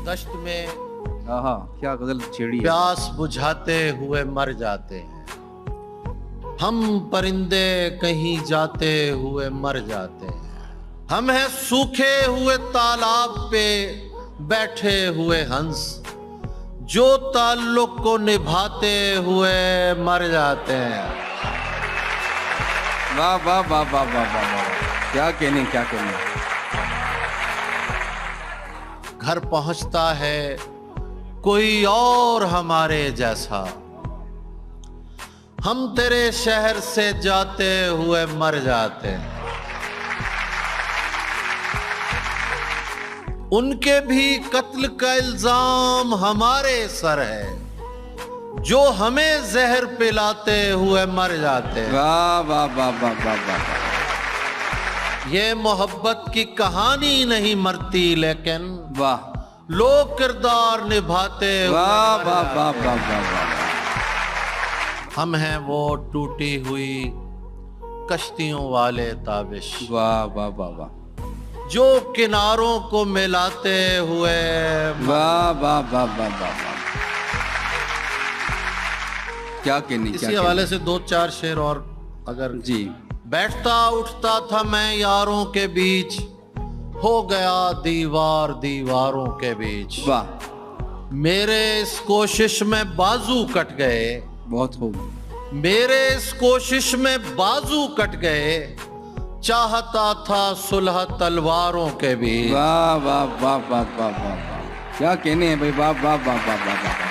दश्त में आहा, क्या गजल छेड़ी है। प्यास बुझाते हुए मर जाते हैं। हम परिंदे कहीं जाते हुए मर जाते हैं। हम हैं सूखे हुए तालाब पे बैठे हुए हंस, जो ताल्लुक को निभाते हुए मर जाते हैं। वाह वाह वाह वाह वाह वाह वाह, क्या कहने क्या कहने। घर पहुंचता है कोई और हमारे जैसा, हम तेरे शहर से जाते हुए मर जाते हैं। उनके भी कत्ल का इल्जाम हमारे सर है, जो हमें जहर पिलाते हुए मर जाते हैं। वाह वाह वाह वाह वाह वाह, ये मोहब्बत की कहानी नहीं मरती, लेकिन वाह लोग किरदार निभाते हुए वाह मर वाह जाते वाह हैं। वाह वाह वाह। हम हैं वो टूटी हुई कश्तियों वाले ताबिश, वाह वाह वाह वाह जो किनारों को मिलाते हुए वाह वाह वाह वाह वाह, क्या कहने इसी क्या हवाले से दो चार शेर और अगर जी। बैठता उठता था मैं यारों के बीच, हो गया दीवार दीवारों के बीच। वाह, मेरे इस कोशिश में बाजू कट गए, बहुत खूब। मेरे इस कोशिश में बाजू कट गए, चाहता था सुलह तलवारों के बीच। वाह वाह वाह वाह वाह वाह, क्या कहने हैं भाई। वाह वाह वाह वाह वाह वाह।